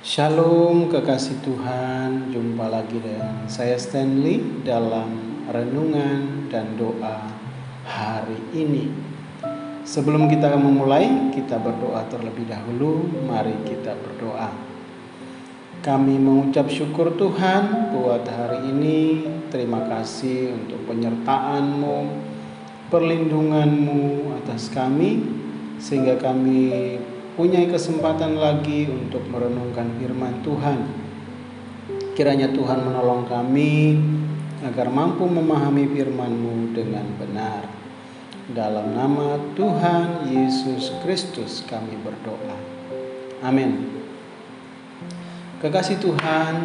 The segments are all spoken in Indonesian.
Shalom kekasih Tuhan, jumpa lagi dengan saya Stanley dalam renungan dan doa hari ini. Sebelum kita memulai, kita berdoa terlebih dahulu. Mari kita berdoa. Kami mengucap syukur Tuhan buat hari ini. Terima kasih untuk penyertaan-Mu, perlindungan-Mu atas kami, sehingga kami punya kesempatan lagi untuk merenungkan firman Tuhan. Kiranya Tuhan menolong kami agar mampu memahami firman-Mu dengan benar. Dalam nama Tuhan Yesus Kristus kami berdoa. Amin. Kekasih Tuhan,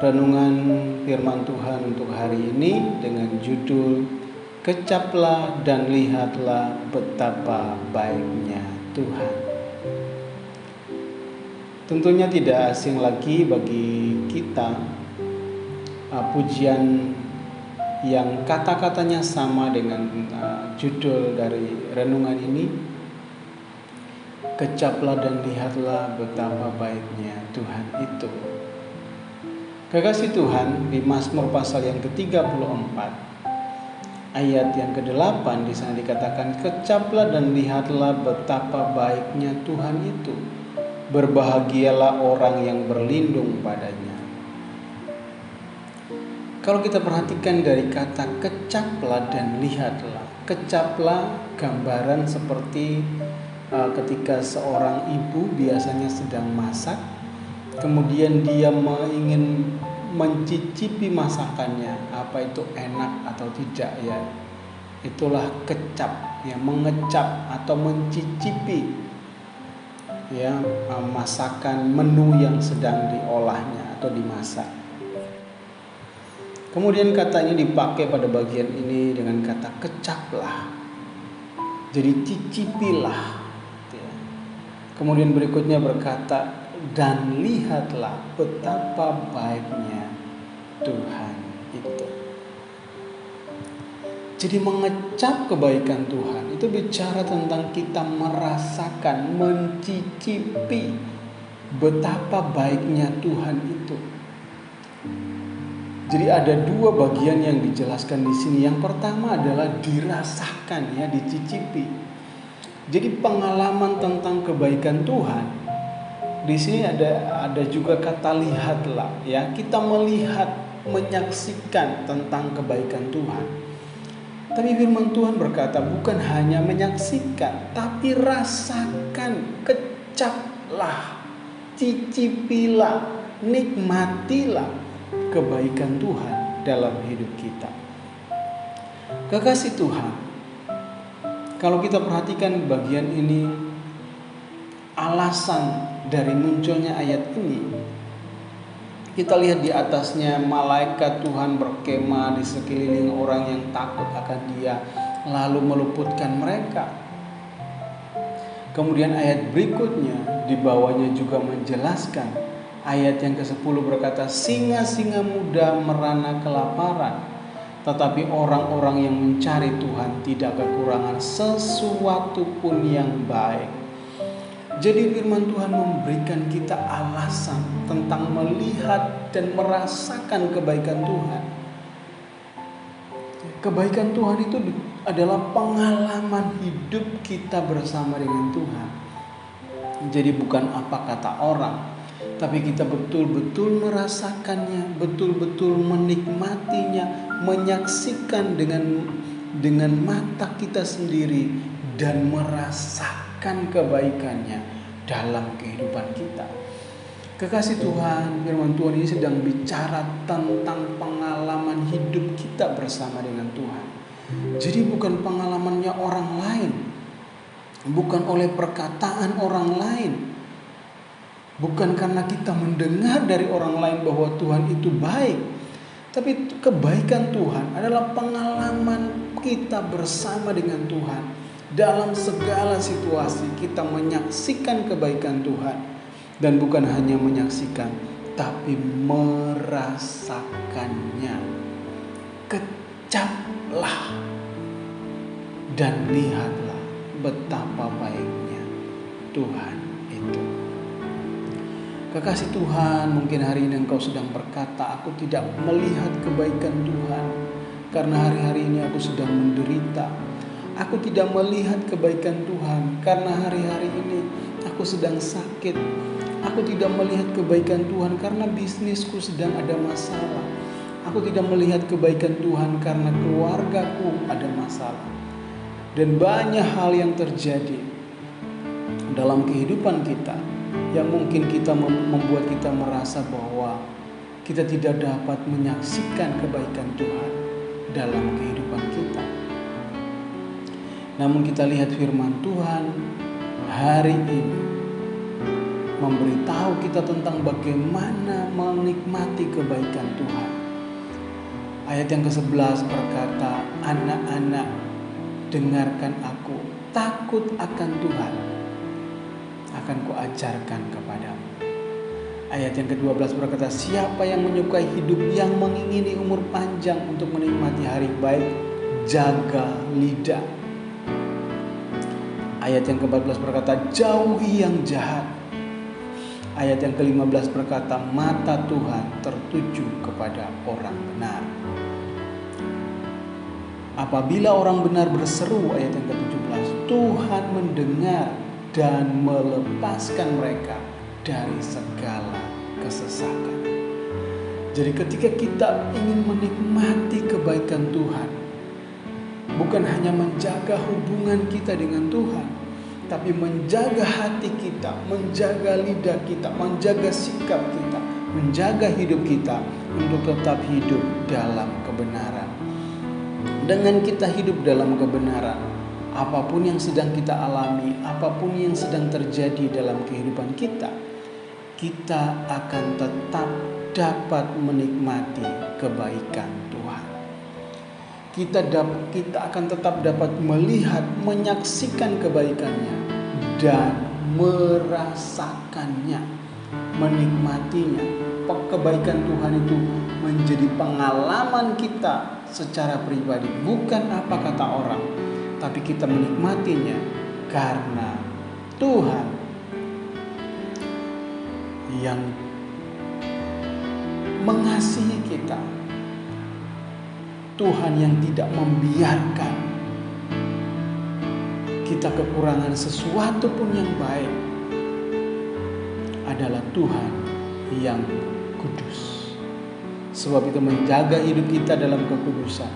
renungan firman Tuhan untuk hari ini dengan judul Kecaplah dan lihatlah betapa baiknya Tuhan. Tentunya tidak asing lagi bagi kita pujian yang kata-katanya sama dengan judul dari renungan ini. Kecaplah dan lihatlah betapa baiknya Tuhan itu. Kekasih Tuhan, di Mazmur pasal yang ke-34 ayat yang ke-8 di sana dikatakan, kecaplah dan lihatlah betapa baiknya Tuhan itu. Berbahagialah orang yang berlindung padanya. Kalau kita perhatikan dari kata kecaplah dan lihatlah. Kecaplah gambaran seperti ketika seorang ibu biasanya sedang masak, kemudian dia ingin mencicipi masakannya, apa itu enak atau tidak ya. Itulah kecap, ya, mengecap atau mencicipi ya masakan menu yang sedang diolahnya atau dimasak. Kemudian katanya dipakai pada bagian ini dengan kata kecaplah. Jadi cicipilah. Kemudian berikutnya berkata, dan lihatlah betapa baiknya Tuhan itu. Jadi mengecap kebaikan Tuhan itu bicara tentang kita merasakan, mencicipi betapa baiknya Tuhan itu. Jadi ada dua bagian yang dijelaskan di sini. Yang pertama adalah dirasakan, ya, dicicipi. Jadi pengalaman tentang kebaikan Tuhan. Di sini ada juga kata lihatlah, ya. Kita melihat, menyaksikan tentang kebaikan Tuhan. Tapi firman Tuhan berkata bukan hanya menyaksikan, tapi rasakan, kecaplah, cicipilah, nikmatilah kebaikan Tuhan dalam hidup kita. Kekasih Tuhan, kalau kita perhatikan bagian ini, alasan dari munculnya ayat ini, kita lihat di atasnya malaikat Tuhan berkemah di sekeliling orang yang takut akan Dia, lalu meluputkan mereka. Kemudian ayat berikutnya di bawahnya juga menjelaskan, ayat yang ke-10 berkata, singa-singa muda merana kelaparan, tetapi orang-orang yang mencari Tuhan tidak kekurangan sesuatu pun yang baik. Jadi firman Tuhan memberikan kita alasan tentang melihat dan merasakan kebaikan Tuhan. Kebaikan Tuhan itu adalah pengalaman hidup kita bersama dengan Tuhan. Jadi bukan apa kata orang, tapi kita betul-betul merasakannya, betul-betul menikmatinya, menyaksikan dengan mata kita sendiri dan merasakan kebaikannya dalam kehidupan kita. Kekasih Tuhan, firman Tuhan ini sedang bicara tentang pengalaman hidup kita bersama dengan Tuhan. Jadi bukan pengalamannya orang lain, bukan oleh perkataan orang lain, bukan karena kita mendengar dari orang lain bahwa Tuhan itu baik, tapi kebaikan Tuhan adalah pengalaman kita bersama dengan Tuhan. Dalam segala situasi kita menyaksikan kebaikan Tuhan. Dan bukan hanya menyaksikan, tapi merasakannya. Kecaplah dan lihatlah betapa baiknya Tuhan itu. Kekasih Tuhan, mungkin hari ini engkau sedang berkata, aku tidak melihat kebaikan Tuhan karena hari-hari ini aku sedang menderita. Aku tidak melihat kebaikan Tuhan karena hari-hari ini aku sedang sakit. Aku tidak melihat kebaikan Tuhan karena bisnisku sedang ada masalah. Aku tidak melihat kebaikan Tuhan karena keluargaku ada masalah. Dan banyak hal yang terjadi dalam kehidupan kita yang mungkin kita membuat kita merasa bahwa kita tidak dapat menyaksikan kebaikan Tuhan dalam kehidupan kita. Namun kita lihat firman Tuhan hari ini memberitahu kita tentang bagaimana menikmati kebaikan Tuhan. Ayat yang ke-11 berkata, anak-anak, dengarkan aku, takut akan Tuhan, akan kuajarkan kepadamu. Ayat yang ke-12 berkata, siapa yang menyukai hidup yang mengingini umur panjang untuk menikmati hari baik, jaga lidah. Ayat yang ke-14 berkata, jauhi yang jahat. Ayat yang ke-15 berkata, mata Tuhan tertuju kepada orang benar. Apabila orang benar berseru, ayat yang ke-17, Tuhan mendengar dan melepaskan mereka dari segala kesesakan. Jadi ketika kita ingin menikmati kebaikan Tuhan, bukan hanya menjaga hubungan kita dengan Tuhan, tapi menjaga hati kita, menjaga lidah kita, menjaga sikap kita, menjaga hidup kita untuk tetap hidup dalam kebenaran. Dengan kita hidup dalam kebenaran, apapun yang sedang kita alami, apapun yang sedang terjadi dalam kehidupan kita, kita akan tetap dapat menikmati kebaikan Tuhan. Kita akan tetap dapat melihat, menyaksikan kebaikannya dan merasakannya, menikmatinya. Kebaikan Tuhan itu menjadi pengalaman kita secara pribadi, bukan apa kata orang, tapi kita menikmatinya karena Tuhan yang mengasihi kita, Tuhan yang tidak membiarkan kita kekurangan sesuatu pun yang baik, adalah Tuhan yang kudus. Sebab itu menjaga hidup kita dalam kekudusan,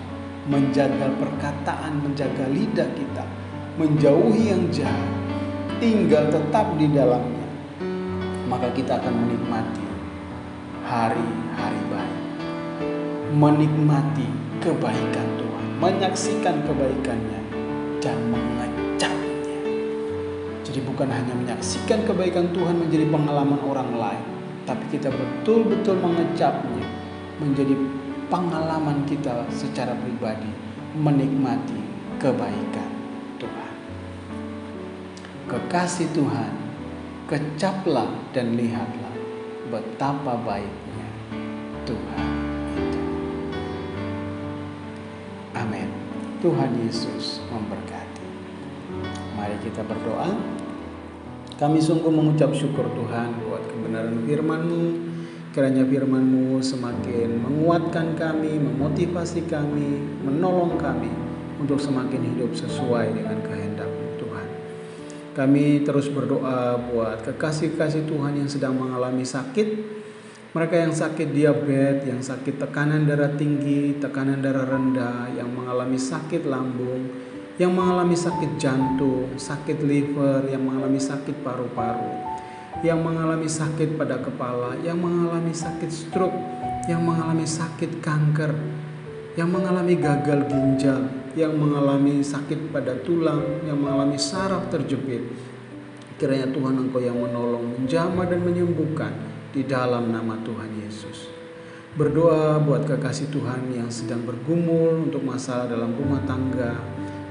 menjaga perkataan, menjaga lidah kita, menjauhi yang jahat, tinggal tetap di dalamnya, maka kita akan menikmati hari-hari baik, menikmati kebaikan Tuhan, menyaksikan kebaikannya dan mengecapnya. Jadi bukan hanya menyaksikan kebaikan Tuhan menjadi pengalaman orang lain, tapi kita betul-betul mengecapnya menjadi pengalaman kita secara pribadi, menikmati kebaikan Tuhan. Kekasih Tuhan, kecaplah dan lihatlah betapa baiknya Tuhan itu. Amin. Tuhan Yesus memberkati. Mari kita berdoa. Kami sungguh mengucap syukur Tuhan buat kebenaran firman-Mu. Kiranya firman-Mu semakin menguatkan kami, memotivasi kami, menolong kami untuk semakin hidup sesuai dengan kehendak Tuhan. Kami terus berdoa buat kekasih-kasih Tuhan yang sedang mengalami sakit. Mereka yang sakit diabetes, yang sakit tekanan darah tinggi, tekanan darah rendah, yang mengalami sakit lambung, yang mengalami sakit jantung, sakit liver, yang mengalami sakit paru-paru, yang mengalami sakit pada kepala, yang mengalami sakit stroke, yang mengalami sakit kanker, yang mengalami gagal ginjal, yang mengalami sakit pada tulang, yang mengalami saraf terjepit. Kiranya Tuhan Engkau yang menolong, menjamah dan menyembuhkan di dalam nama Tuhan Yesus. Berdoa buat kekasih Tuhan yang sedang bergumul untuk masalah dalam rumah tangga,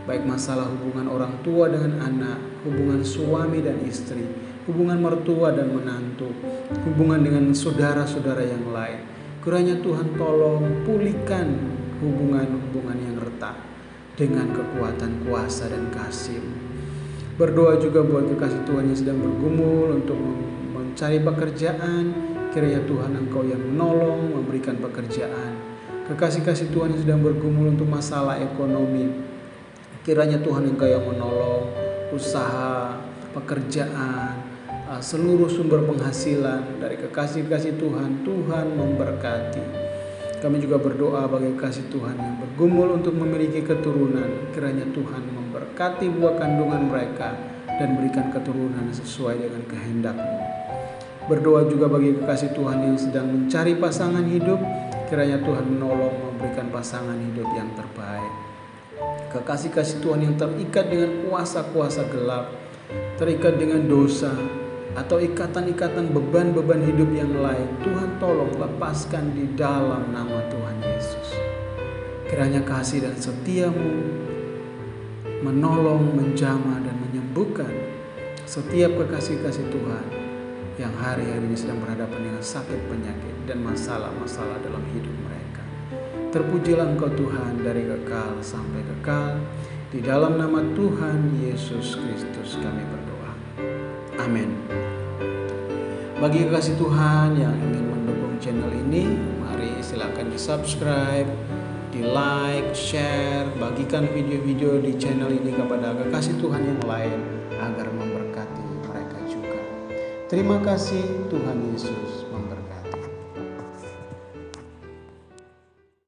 baik masalah hubungan orang tua dengan anak, hubungan suami dan istri, hubungan mertua dan menantu, hubungan dengan saudara-saudara yang lain. Kiranya Tuhan tolong pulihkan hubungan-hubungan yang retak dengan kekuatan kuasa dan kasih. Berdoa juga buat kekasih Tuhan yang sedang bergumul untuk mencari pekerjaan, kiranya Tuhan Engkau yang menolong, memberikan pekerjaan. Kekasih-kasih Tuhan yang sedang bergumul untuk masalah ekonomi, kiranya Tuhan Engkau yang menolong usaha, pekerjaan, seluruh sumber penghasilan dari kekasih-kasih Tuhan. Tuhan memberkati. Kami juga berdoa bagi kasih Tuhan yang bergumul untuk memiliki keturunan. Kiranya Tuhan memberkati buah kandungan mereka dan berikan keturunan sesuai dengan kehendak-Mu. Berdoa juga bagi kekasih Tuhan yang sedang mencari pasangan hidup. Kiranya Tuhan menolong memberikan pasangan hidup yang terbaik. Kekasih-kasih Tuhan yang terikat dengan kuasa-kuasa gelap, terikat dengan dosa, atau ikatan-ikatan beban-beban hidup yang lain, Tuhan tolong lepaskan di dalam nama Tuhan Yesus. Kiranya kasih dan setia-Mu menolong, menjamah, dan menyembuhkan setiap kekasih-kasih Tuhan yang hari-hari ini sedang berhadapan dengan sakit, penyakit, dan masalah-masalah dalam hidup mereka. Terpujilah Engkau Tuhan dari kekal sampai kekal. Di dalam nama Tuhan Yesus Kristus kami berdoa. Amin. Bagi kekasih Tuhan yang ingin mendukung channel ini, mari silakan di subscribe, di like, share, bagikan video-video di channel ini kepada kekasih Tuhan yang lain agar memberkati mereka juga. Terima kasih, Tuhan Yesus memberkati.